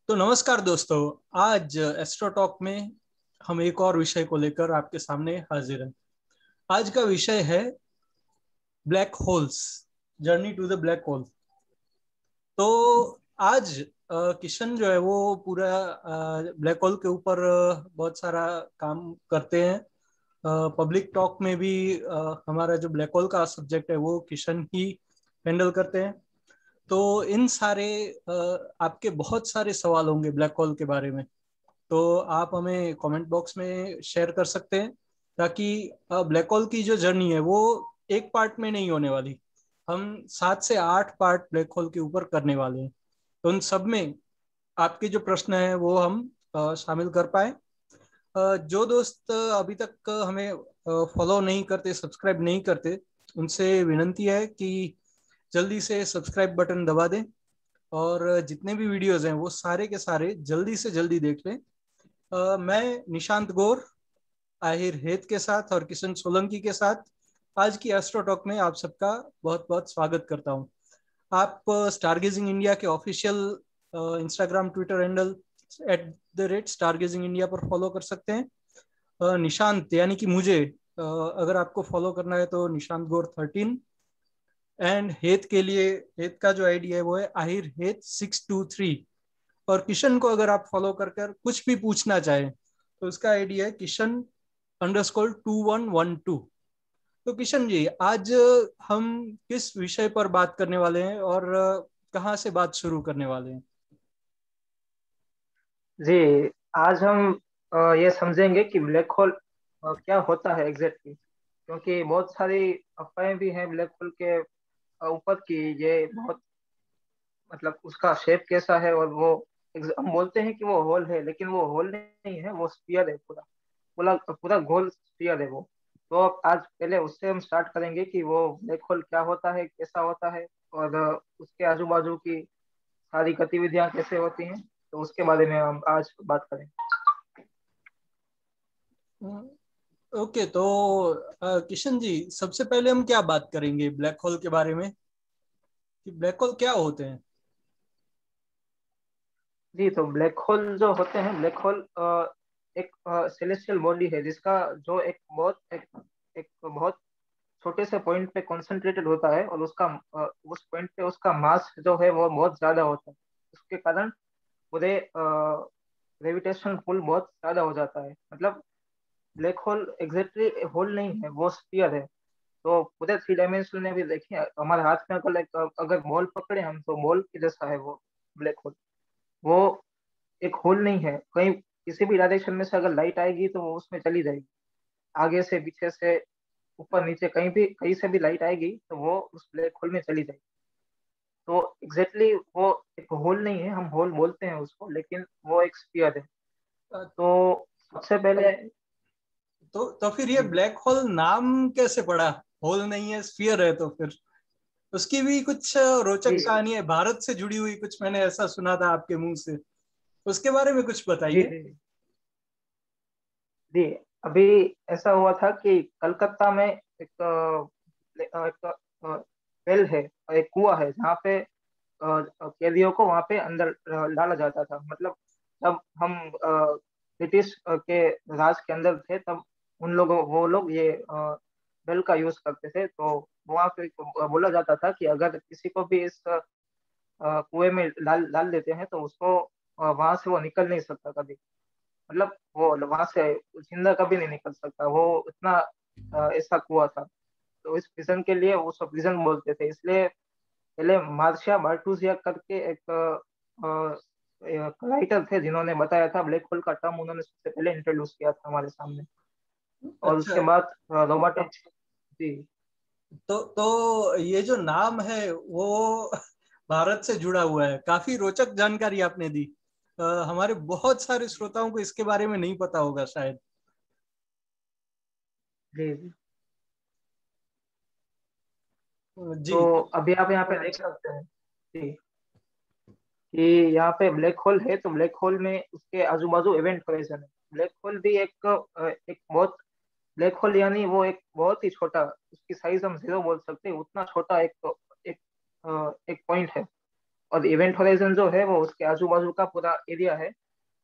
तो नमस्कार दोस्तों। आज एस्ट्रो टॉक में हम एक और विषय को लेकर आपके सामने हाजिर हैं। आज का विषय है black holes, journey to the black hole. तो आज किशन जो है वो पूरा ब्लैक होल के ऊपर बहुत सारा काम करते हैं। पब्लिक टॉक में भी हमारा जो ब्लैक होल का सब्जेक्ट है वो किशन ही हैंडल करते हैं। तो इन सारे आपके बहुत सारे सवाल होंगे ब्लैक होल के बारे में, तो आप हमें कमेंट बॉक्स में शेयर कर सकते हैं, ताकि ब्लैक होल की जो जर्नी है वो एक पार्ट में नहीं होने वाली। हम 7 से 8 पार्ट ब्लैक होल के ऊपर करने वाले हैं। तो उन सब में आपके जो प्रश्न है वो हम शामिल कर पाए। जो दोस्त अभी तक हमें फॉलो नहीं करते, सब्सक्राइब नहीं करते, उनसे विनती है कि जल्दी से सब्सक्राइब बटन दबा दें और जितने भी वीडियोस हैं वो सारे के सारे जल्दी से जल्दी देख लें। मैं निशांत गौर, आहिर हेत के साथ और किशन सोलंकी के साथ आज की एस्ट्रो टॉक में आप सबका बहुत बहुत स्वागत करता हूं। आप स्टारगेजिंग इंडिया के official Instagram Twitter handle @stargazing India पर फॉलो कर सकते हैं। निशांत यानी कि मुझे अगर आपको फॉलो करना है तो निशांत गौर 13। एंड हेत के लिए हेत का जो आईडी है वो है आहिर हेत 623। और किशन को अगर आप फॉलो कर कर कुछ भी पूछना चाहें तो उसका आईडी है किशन_2112। तो किशन जी, आज हम किस विषय पर बात करने वाले हैं और कहाँ से बात शुरू करने वाले हैं? जी। आज हम ये समझेंगे कि ब्लैक होल क्या होता है एग्जैक्टली, क्योंकि बहुत सारी अफवाहें भी हैं ब्लैक होल के ऊपर की ये बहुत मतलब उसका शेप कैसा है। और वो हम बोलते हैं कि वो होल है, लेकिन वो होल नहीं है, वो स्फीयर है। पूरा पूरा पूरा गोल स्फीयर है वो। तो अब आज पहले उससे हम स्टार्ट करेंगे कि वो ब्लैक होल क्या होता है, कैसा होता है, और उसके आजू बाजू की सारी गतिविधियां कैसे होती हैं। तो उसके बारे में हम आज बात करेंगे। ओके, तो किशन जी, सबसे पहले हम क्या बात करेंगे ब्लैक होल के बारे में, कि ब्लैक होल क्या होते हैं? जी, तो ब्लैक होल जो होते हैं, ब्लैक होल एक सेलेस्टियल बॉडी है जिसका जो एक बहुत छोटे से पॉइंट पे कॉन्सेंट्रेटेड होता है, और उसका उस पॉइंट पे उसका मास जो है वो बहुत ज्यादा होता है। उसके कारण पूरे ग्रेविटेशन पुल बहुत ज्यादा हो जाता है। मतलब ब्लैक होल एग्जैक्टली होल नहीं है, वो स्फीयर है। तो पूरे 3 डायमेंशन में भी देखिए, हमारे हाथ में अगर बॉल पकड़े हम, तो बॉल की जैसा है वो ब्लैक होल। वो एक होल नहीं है। कहीं किसी भी डायरेक्शन में से अगर लाइट आएगी तो वो उसमें चली जाएगी। आगे से, पीछे से, ऊपर नीचे, कहीं से भी लाइट आएगी तो वो उस ब्लैक होल में चली जाएगी। तो एग्जैक्टली वो एक होल नहीं है, हम होल बोलते हैं उसको, लेकिन वो एक स्फीयर है। अ, तो सबसे पहले तो फिर ये जी ब्लैक होल नाम कैसे पड़ा? होल नहीं है, स्फीयर है, तो फिर उसकी भी कुछ रोचक जी कहानी है, भारत से जुड़ी हुई कुछ, मैंने ऐसा सुना था आपके मुंह से। उसके बारे में कुछ जी बताइए। जी जी। अभी ऐसा हुआ था कि कलकत्ता में एक वेल है, एक कुआं है, जहाँ पे कैदियों को वहां पे अंदर डाला जाता था। मतलब जब हम ब्रिटिश के राज के अंदर थे, तब उन लोगों वो लोग ये बेल का यूज करते थे। तो वहां पे बोला जाता था कि अगर किसी को भी इस कुएं में डाल डाल देते हैं तो उसको वहां से वो निकल नहीं सकता कभी। मतलब वो वहां से जिंदा कभी नहीं निकल सकता, वो इतना ऐसा कुआं था। तो इस प्रिजन के लिए वो सब प्रिजन बोलते थे। इसलिए पहले मार्शिया बार्टूजिया करके एक राइटर थे जिन्होंने बताया था ब्लैक होल का टर्म, उन्होंने सबसे पहले इंट्रोड्यूस किया था हमारे सामने। और अच्छा, उसके बाद रॉबर्ट एच। जी तो ये जो नाम है वो भारत से जुड़ा हुआ है। काफी रोचक जानकारी आपने दी। हमारे बहुत सारे श्रोताओं को इसके बारे में नहीं पता होगा शायद। जी जी। जी। तो अभी आप यहाँ पे देख सकते हैं जी कि यहाँ पे ब्लैक होल है, तो ब्लैक होल में उसके आजू बाजू इवेंट होराइजन है। ब्लैक होल भी एक बहुत ब्लैक होल यानी वो एक बहुत ही छोटा, उसकी साइज हम जीरो बोल सकते हैं, उतना छोटा एक एक पॉइंट है। और इवेंट होराइजन जो है वो उसके आजू बाजू का पूरा एरिया है।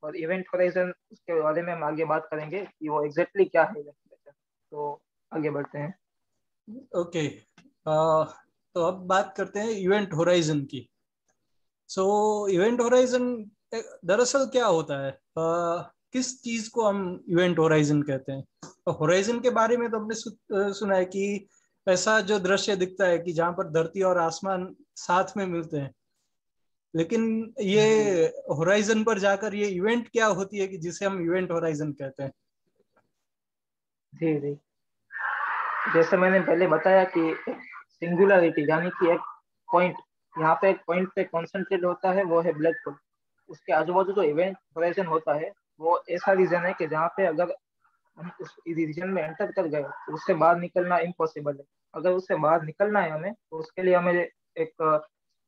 और इवेंट होराइजन उसके बारे में हम आगे बात करेंगे कि वो एग्जैक्टली क्या है इवेंट होराइजन। तो आगे बढ़ते हैं। ओके। तो अब बात करते हैं इवेंट होराइजन की। सो इवेंट होराइजन दरअसल क्या होता है? किस चीज को हम इवेंट होराइजन कहते हैं? तो होराइजन के बारे में तो हमने सुना है कि ऐसा जो दृश्य दिखता है कि जहां पर धरती और आसमान साथ में मिलते हैं। लेकिन ये जी होराइजन पर जाकर ये इवेंट क्या होती है कि जिसे हम इवेंट होराइजन कहते हैं? जी जी। जैसे मैंने पहले बताया कि एक सिंगुलरिटी यानी कि एक पॉइंट, यहाँ पे एक पॉइंट पे कॉन्सेंट्रेट होता है, वो है ब्लैक होल। उसके आजू बाजू जो इवेंट होराइजन होता है वो ऐसा रीजन है कि जहाँ पे अगर हम उस रीजन में एंटर कर गए तो उससे बाहर निकलना इम्पॉसिबल है। अगर उससे बाहर निकलना है हमें तो उसके लिए हमें एक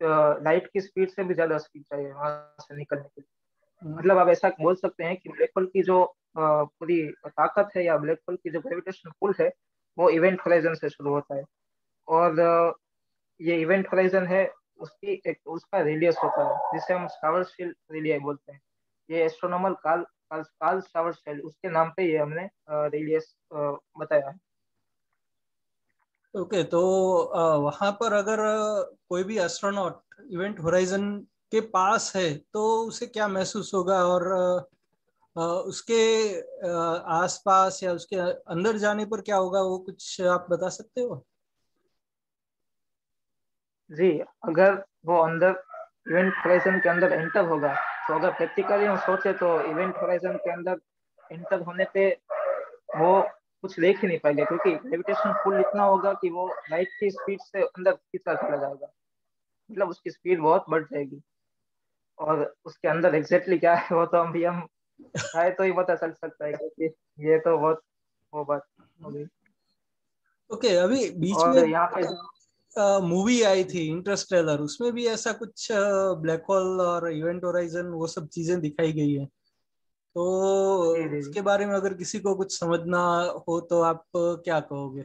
लाइट की स्पीड से भी ज्यादा स्पीड चाहिए वहां से निकलने के लिए। हम्म। मतलब आप ऐसा बोल सकते हैं कि ब्लैक होल की जो पूरी ताकत है या ब्लैक होल की जो ग्रेविटेशन पुल है वो इवेंट होराइजन से शुरू होता है। और ये इवेंट होराइजन है, उसकी एक उसका रेडियस होता है जिसे हम शावर्सफील्ड रेडियाई बोलते हैं। ये एस्ट्रोनॉमर कार्ल कार्ल कार्ल शावर्सफील्ड उसके नाम पे ये हमने रेडियस बताया है। ओके। तो वहां पर अगर कोई भी एस्ट्रोनॉट इवेंट होराइजन के पास है तो उसे क्या महसूस होगा? और उसके आसपास या उसके अंदर जाने पर क्या होगा, वो कुछ आप बता सकते हो? जी, अगर वो अंदर इवेंट होराइजन के अंदर एंटर होगा तो अगर प्रैक्टिकली हम सोचे तो इवेंट होराइजन के अंदर एंटर होने पे वो कुछ देख ही नहीं पाएंगे, क्योंकि ग्रेविटेशन पुल इतना होगा कि वो लाइट की स्पीड से अंदर खींचा चला जाएगा। मतलब उसकी स्पीड बहुत बढ़ जाएगी। और उसके अंदर एग्जैक्टली क्या है वो तो हम चाहे तो ही पता चल सकता है, क्योंकि ये तो बहुत वो बात हो गई। ओके। अभी बीच में और यहाँ पे मूवी आई थी इंटरस्टेलर, उसमें भी ऐसा कुछ ब्लैक होल और इवेंट होराइजन वो सब चीजें दिखाई गई है। तो जी जी जी। उसके बारे में अगर किसी को कुछ समझना हो तो आप क्या कहोगे?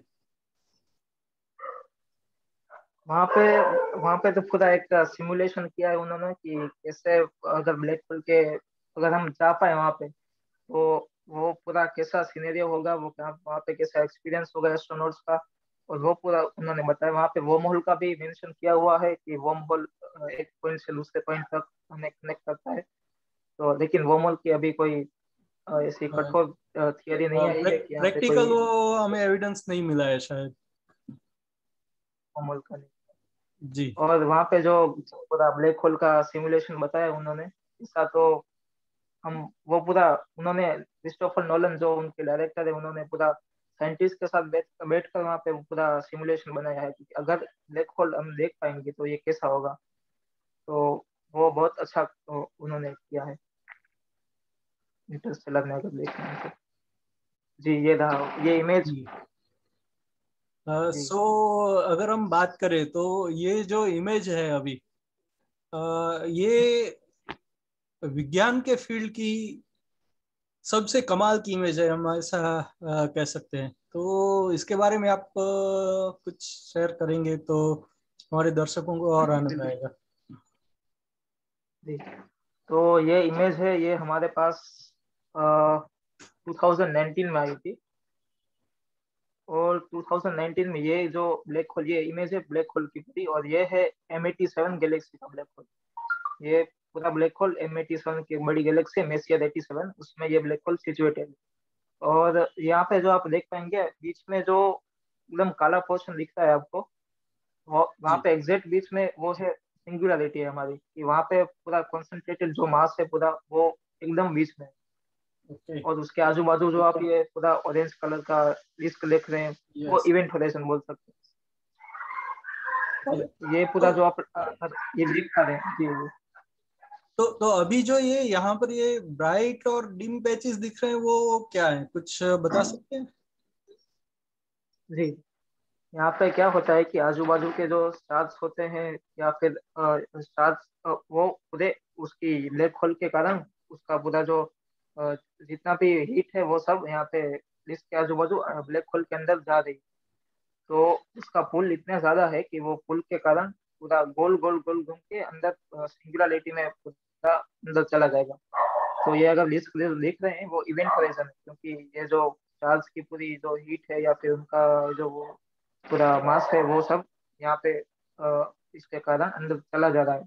वहाँ पे तो पूरा एक सिमुलेशन किया है उन्होंने कि कैसे अगर ब्लैक होल के अगर हम जा पाए वहाँ पे तो वो पूरा कैसा सिनेरियो होगा, वो क्या वहाँ पे कैसा एक्सपीरियंस होगा एस्ट्रोनॉट्स का। और वो पूरा उन्होंने बताया। वहाँ पे वर्म होल का भी मेंशन किया हुआ है कि वर्म होल एक पॉइंट से दूसरे पॉइंट तक हमें कनेक्ट करता है। तो लेकिन वर्म होल की अभी कोई ऐसी कठोर थियरी नहीं आई है कि यहाँ पे प्रैक्टिकल कोई वो हमें एविडेंस नहीं मिला है शायद। वर्म होल का नहीं। जी। और वहाँ पे जो पूरा ब्लैक होल का सिमुलेशन बताया उन्होंने, ऐसा तो हम वो पूरा उन्होंने क्रिस्टोफर नोलन जो उनके डायरेक्टर है उन्होंने पूरा साइंटिस्ट के साथ बैठ कर वहाँ पे पूरा सिमुलेशन बनाया है कि अगर ब्लैक होल हम देख पाएंगे तो ये कैसा होगा। तो वो बहुत अच्छा उन्होंने किया है इंटरस्टेलर में अगर देखना है तो। जी ये रहा ये इमेज। जी सो अगर हम बात करें तो ये जो इमेज है अभी, ये विज्ञान के फील्ड की सबसे कमाल की इमेज है, हम ऐसा कह सकते हैं। तो इसके बारे में आप कुछ शेयर करेंगे तो हमारे दर्शकों को और आनंद बिल्कुल। आएगा। जी तो ये इमेज है, ये हमारे पास 2019 में आई थी। और 2019 में ये जो ब्लैक होल, ये इमेज है ब्लैक होल की पूरी, और ये है M87 गैलेक्सी का ब्लैक होल। ये पूरा ब्लैक होल M87 की बड़ी गैलेक्सी है, मेसियर 87, उसमें ये ब्लैक होल सिचुएटेड है। और यहाँ पे जो आप देख पाएंगे बीच में जो एकदम काला पोर्शन दिखता है आपको, वो वहाँ जी। पे एग्जैक्ट बीच में वो है सिंगुलरिटी है हमारी, कि वहाँ पे पूरा कॉन्सेंट्रेटेड जो मास है पूरा वो एकदम बीच में है। ओके। और उसके आजू बाजू जो आप ये पूरा ऑरेंज कलर का डिस्क देख रहे हैं वो यस। इवेंट होराइजन बोल सकते हैं। और ये तो पूरा जो आप ये देख पा रहे हैं जी जी। तो अभी जो ये यहाँ पर ये ब्राइट और डिम पैचेस दिख रहे हैं वो क्या है, कुछ बता सकते हैं? जी यहाँ पे क्या होता है कि आजू बाजू के जो स्टार्स होते हैं या फिर स्टार्स वो पूरे उसकी ब्लैक होल के कारण उसका पूरा जो अ, जितना भी हीट है वो सब यहाँ पे इसके आजू बाजू ब्लैक होल के अंदर जा रही है। तो उसका पुल इतना ज्यादा है कि वो पुल के कारण पूरा गोल गोल गोल घूम के अंदर सिंगुलरिटी में पूरा अंदर चला जाएगा। तो ये अगर लिस्ट देख रहे हैं वो इवेंट होराइजन है, क्योंकि ये जो स्टार्स की पूरी जो हीट है या फिर उनका जो वो पूरा मास है वो सब यहाँ पे इसके कारण अंदर चला जा रहा है,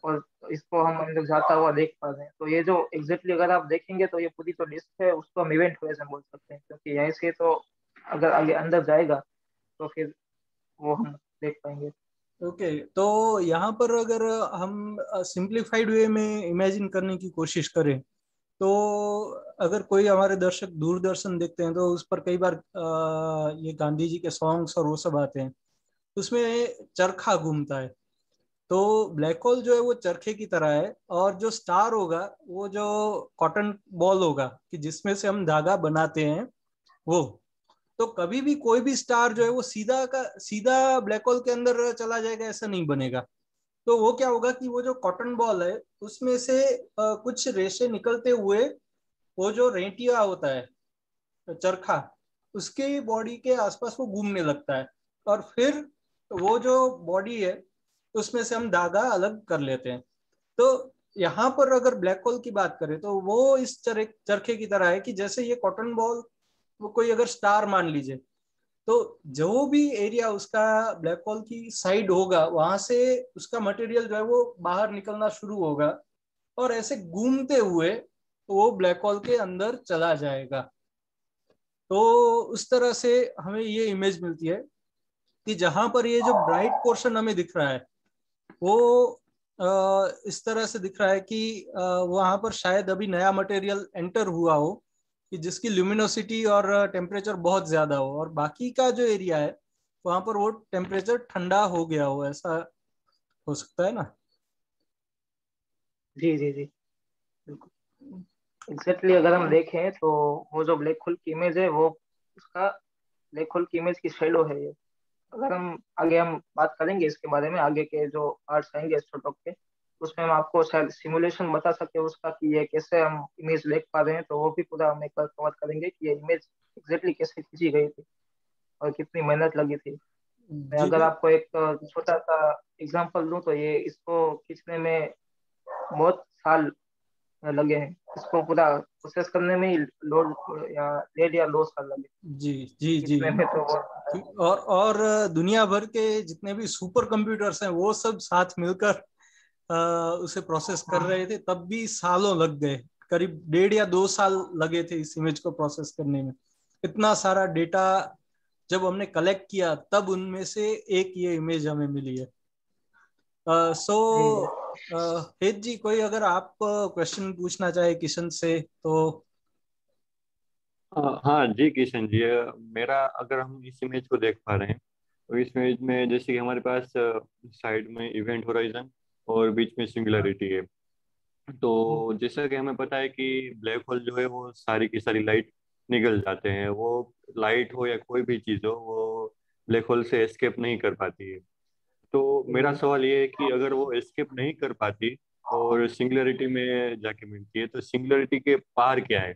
और इसको हम अंदर जाता हुआ देख पा रहे हैं। तो ये जो एग्जैक्टली अगर आप देखेंगे तो ये पूरी जो लिस्ट है उसको हम इवेंट होराइजन बोल सकते हैं, क्योंकि यहाँ से तो अगर आगे अंदर जाएगा तो फिर वो हम देख पाएंगे। ओके, तो यहाँ पर अगर हम सिंप्लीफाइड वे में इमेजिन करने की कोशिश करें, तो अगर कोई हमारे दर्शक दूरदर्शन देखते हैं तो उस पर कई बार ये गांधी जी के सॉन्ग्स और वो सब आते हैं, उसमें चरखा घूमता है। तो ब्लैक होल जो है वो चरखे की तरह है, और जो स्टार होगा वो जो कॉटन बॉल होगा कि जिसमें से हम धागा बनाते हैं वो। तो कभी भी कोई भी स्टार जो है वो सीधा का सीधा ब्लैक होल के अंदर चला जाएगा ऐसा नहीं बनेगा। तो वो क्या होगा कि वो जो कॉटन बॉल है उसमें से कुछ रेशे निकलते हुए वो जो रेंटिया होता है, चरखा, उसके बॉडी के आसपास वो घूमने लगता है, और फिर वो जो बॉडी है उसमें से हम धागा अलग कर लेते हैं। तो यहाँ पर अगर ब्लैक होल की बात करें तो वो इस चरखे की तरह है कि जैसे ये कॉटन बॉल, वो कोई अगर स्टार मान लीजिए, तो जो भी एरिया उसका ब्लैक होल की साइड होगा वहां से उसका मटेरियल जो है वो बाहर निकलना शुरू होगा, और ऐसे घूमते हुए वो ब्लैक होल के अंदर चला जाएगा। तो उस तरह से हमें ये इमेज मिलती है कि जहां पर ये जो ब्राइट पोर्शन हमें दिख रहा है वो इस तरह से दिख रहा है कि वहां पर शायद अभी नया मटेरियल एंटर हुआ हो कि जिसकी ल्यूमिनोसिटी और टेम्परेचर बहुत ज्यादा हो, और बाकी का जो एरिया है वहां पर वो टेम्परेचर ठंडा हो गया हो, ऐसा हो सकता है ना। जी जी जी, बिल्कुल एग्जैक्टली। अगर हम देखें तो वो जो ब्लैक होल की इमेज है वो उसका ब्लैक होल की इमेज की शेडो है ये। अगर हम आगे हम बात करेंगे इसके बारे में, आगे के जो पार्ट्स आएंगे एस्ट्रोटॉक के, उसमें हम आपको शायद सिमुलेशन बता सके उसका कि ये कैसे हम इमेज देख पा रहे हैं, तो वो भी पूरा हम एक बार कवर करेंगे कि ये इमेज एग्जैक्टली कैसे खींची गई थी और कितनी मेहनत लगी थी। मैं जी अगर आपको एक छोटा सा एग्जांपल दूं तो ये इसको खींचने में बहुत साल लगे हैं। इसको पूरा प्रोसेस करने में ही लोड या 1.5 या 2 साल लगे। जी जी जी। खींचने में तो बहुत। और दुनिया भर के जितने भी सुपर कंप्यूटर्स हैं वो सब साथ मिलकर उसे प्रोसेस कर हाँ रहे थे, तब भी सालों लग गए। करीब 1.5 या 2 साल लगे थे इस इमेज को प्रोसेस करने में। इतना सारा डेटा जब हमने कलेक्ट किया तब उनमें से एक ये इमेज हमें मिली है। सो जी हेत जी, कोई अगर आप क्वेश्चन पूछना चाहे किशन से तो। हाँ जी किशन जी, मेरा अगर हम इस इमेज को देख पा रहे हैं तो इस इमेज में जैसे कि हमारे पास साइड में इवेंट होराइजन और बीच में सिंगुलरिटी है। तो जैसा कि हमें पता है कि ब्लैक होल जो है वो सारी की सारी लाइट निगल जाते हैं। वो लाइट हो या कोई भी चीज़ हो वो ब्लैक होल से एस्केप नहीं कर पाती है। तो मेरा जी। सवाल ये है कि अगर वो एस्केप नहीं कर पाती और सिंगुलरिटी में जाके मिलती है तो सिंगुलरिटी के पार क्या है?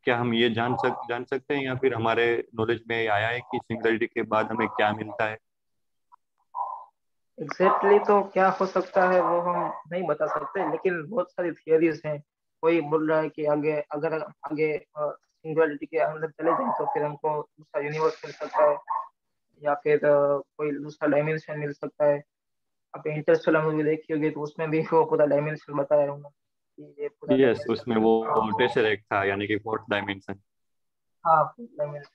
क्या हम ये जान सकते हैं या फिर हमारे नॉलेज में आया है कि सिंगुलरिटी के बाद हमें क्या मिलता है? एग्जैक्टली तो क्या हो सकता है वो हम नहीं बता सकते, लेकिन बहुत सारी थियरीज हैं। कोई बोल रहा है कि आगे अगर आगे सिंगुलरिटी के अंदर चले जाएं तो फिर हमको दूसरा यूनिवर्स मिल सकता है, या फिर कोई दूसरा डायमेंशन मिल सकता है। आप इंटरस्टेलर मूवी देखी होगी तो उसमें भी वो पूरा डायमेंशन बताया उन्होंने कि ये पूरा यस, उसमें डायमेंशन। वो टेसरेक्ट था यानी कि फोर्थ डायमेंशन। हाँ, डायमेंशन।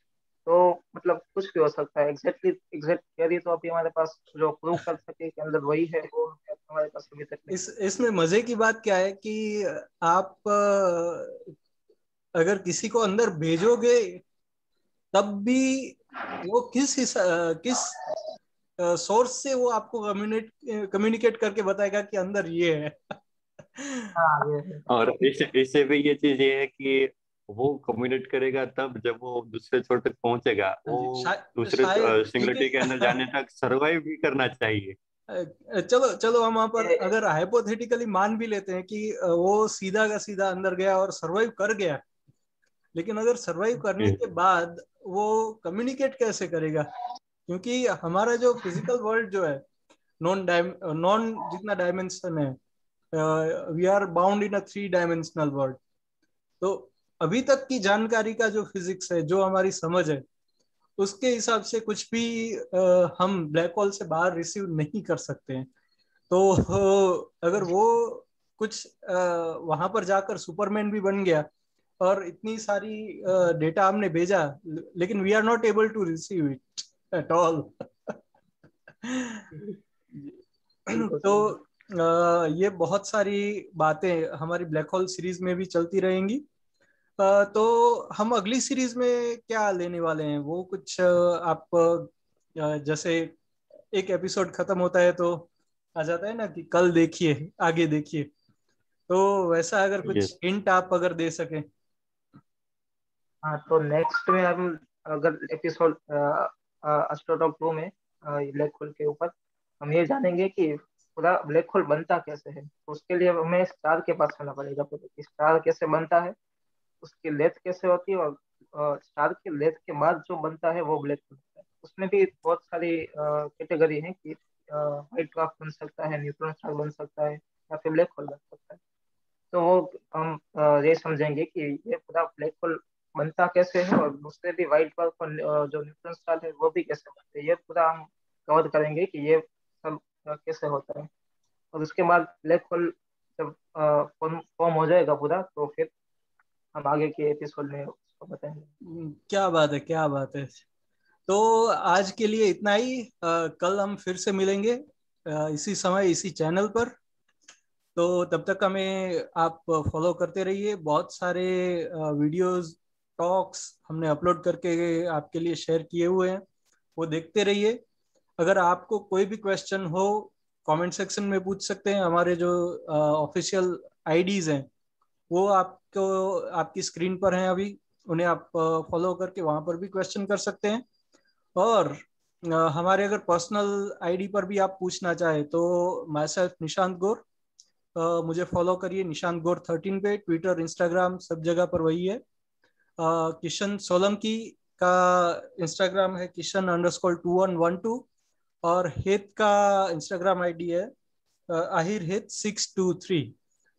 तो मतलब कुछ भी हो सकता है। एग्जैक्ट थियरी तो अभी हमारे पास जो प्रूव कर सके कि अंदर वही है वो हमारे पास अभी तक नहीं। इसमें मजे की बात क्या है कि आप अगर किसी को अंदर भेजोगे तब भी वो किस सोर्स से वो आपको कम्युनिकेट करके बताएगा कि अंदर ये है। हाँ ये है। और इससे भी ये चीज ये है कि वो कम्युनिकेट करेगा तब जब वो दूसरे छोर तक पहुंचेगा। हाँ जी, वो दूसरे शायद सिंगुलरिटी के अंदर लेकिन जाने तक सरवाइव भी करना चाहिए। चलो चलो, हम वहां पर ये अगर हाइपोथेटिकली मान भी लेते हैं कि वो सीधा का सीधा अंदर गया और सरवाइव कर गया, लेकिन अगर सरवाइव करने जी के बाद वो कम्युनिकेट कैसे करेगा? क्योंकि हमारा जो फिजिकल वर्ल्ड जो है नॉन जितना डायमेंशन है, we are bound in a 3 dimensional world. तो अभी तक की जानकारी का जो फिजिक्स है, जो हमारी समझ है, उसके हिसाब से कुछ भी हम ब्लैक होल से बाहर रिसीव नहीं कर सकते हैं। तो अगर वो कुछ वहां पर जाकर सुपरमैन भी बन गया और इतनी सारी डेटा हमने भेजा, लेकिन we are not able to receive it at all. तो ये बहुत सारी बातें हमारी ब्लैक होल सीरीज में भी चलती रहेंगी। तो हम अगली सीरीज में क्या लेने वाले हैं, वो कुछ आप जैसे एक एपिसोड खत्म होता है तो आ जाता है ना कि कल देखिए, आगे देखिए, तो वैसा अगर यस। कुछ हिंट आप अगर दे सकें। हाँ, तो नेक्स्ट में हम अगर एपिसोड एस्ट्रोटॉक 2 में ब्लैक होल के ऊपर हम ये जानेंगे कि पूरा ब्लैक होल बनता कैसे है। तो उसके लिए हमें स्टार के पास होना पड़ेगा, तो स्टार कैसे बनता है, उसकी लेथ कैसे होती है, और स्टार की लेथ के बाद जो बनता है वो ब्लैक होल होता है। उसमें भी बहुत सारी कैटेगरी है कि व्हाइट ड्वार्फ बन सकता है, न्यूट्रॉन स्टार बन सकता है, या फिर ब्लैक होल बन सकता है। तो वो हम ये समझेंगे कि ये पूरा ब्लैक होल बनता कैसे है, और उससे भी व्हाइट ड्वार्फ और जो न्यूट्रॉन स्टार है वो भी कैसे बनते हैं। ये पूरा हम कवर करेंगे कि ये सब कैसे होता है। और उसके बाद ब्लैक होल जब फॉर्म हो जाएगा पूरा, तो फिर हम आगे के एपिसोड में उसको बताएंगे। क्या बात है, क्या बात है। तो आज के लिए इतना ही। कल हम फिर से मिलेंगे इसी समय, इसी चैनल पर। तो तब तक हमें आप फॉलो करते रहिए। बहुत सारे वीडियोस, टॉक्स हमने अपलोड करके आपके लिए शेयर किए हुए हैं, वो देखते रहिए। अगर आपको कोई भी क्वेश्चन हो, कमेंट सेक्शन में पूछ सकते हैं। हमारे जो ऑफिशियल आईडीज हैं वो आपको आपकी स्क्रीन पर हैं अभी, उन्हें आप फॉलो करके वहां पर भी क्वेश्चन कर सकते हैं। और हमारे अगर पर्सनल आईडी पर भी आप पूछना चाहे तो माई सेल्फ निशांत गौर, मुझे फॉलो करिए निशांत गौर 13 पे, ट्विटर इंस्टाग्राम सब जगह पर वही है। किशन सोलंकी का इंस्टाग्राम है किशन_2112, और हेत का इंस्टाग्राम आईडी है आहिर हेत 623।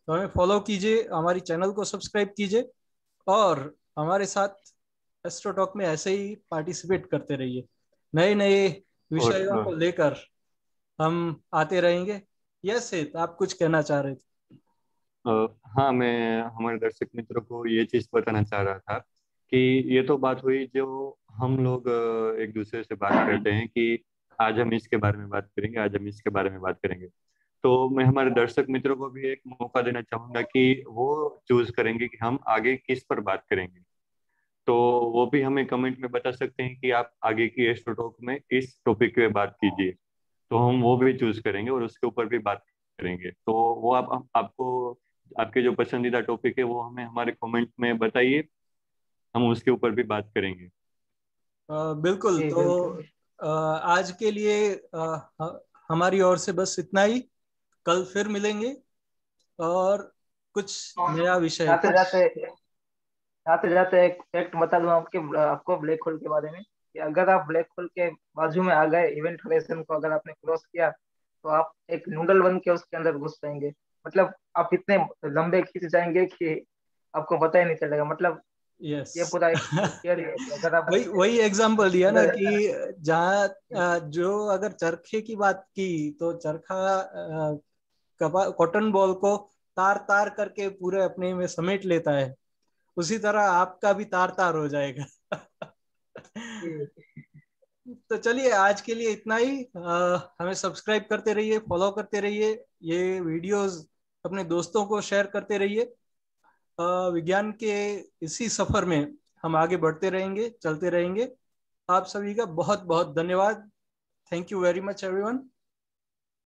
तो हमें फॉलो कीजिए, हमारी चैनल को सब्सक्राइब कीजिए, और हमारे साथ एस्ट्रोटॉक में ऐसे ही पार्टिसिपेट करते रहिए। नए नए विषयों को और लेकर हम आते रहेंगे। यस हेत, आप कुछ कहना चाह रहे थे? अ, हाँ, मैं हमारे दर्शक मित्रों को ये चीज़ बताना चाह रहा था कि ये तो बात हुई जो हम लोग एक दूसरे से बात करते हैं कि आज हम इसके बारे में बात करेंगे, आज हम इसके बारे में बात करेंगे। तो मैं हमारे दर्शक मित्रों को भी एक मौका देना चाहूंगा कि वो चूज करेंगे कि हम आगे किस पर बात करेंगे। तो वो भी हमें कमेंट में बता सकते हैं कि आप आगे की एस्ट्रो टॉक में इस टॉपिक पे बात कीजिए, तो हम वो भी चूज करेंगे और उसके ऊपर भी बात करेंगे। तो वो आपको आपके जो पसंदीदा टॉपिक है वो हमें हमारे कमेंट में बताइए, हम उसके ऊपर भी बात करेंगे। बिल्कुल। जी तो बिल्कुल। आज के लिए हमारी ओर से बस इतना ही। कल फिर मिलेंगे, और कुछ नया विषय, जाते कुछ। जाते जाते जाते एक फैक्ट बता दूं आपको ब्लैक होल के बारे में, कि अगर आप ब्लैक होल के बाजू में आ गए, इवेंट होराइजन को अगर आपने क्रॉस किया, तो आप एक नूडल बन के उसके अंदर घुस जाएंगे। मतलब आप इतने लंबे खींच जाएंगे कि आपको पता ही नहीं चलेगा। मतलब यस। ये पूरा एक थियरी है कि अगर आप वही वही एग्जांपल दिया ना अंदर कि जहाँ जो अगर चरखे की बात की, तो चरखा कॉटन बॉल को तार तार करके पूरे अपने में समेट लेता है, उसी तरह आपका भी तार तार हो जाएगा। तो चलिए, आज के लिए इतना ही। हमें सब्सक्राइब करते रहिए, फॉलो करते रहिए, ये वीडियोस अपने दोस्तों को शेयर करते रहिए। विज्ञान के इसी सफर में हम आगे बढ़ते रहेंगे, चलते रहेंगे। आप सभी का बहुत बहुत धन्यवाद। Thank you very much everyone.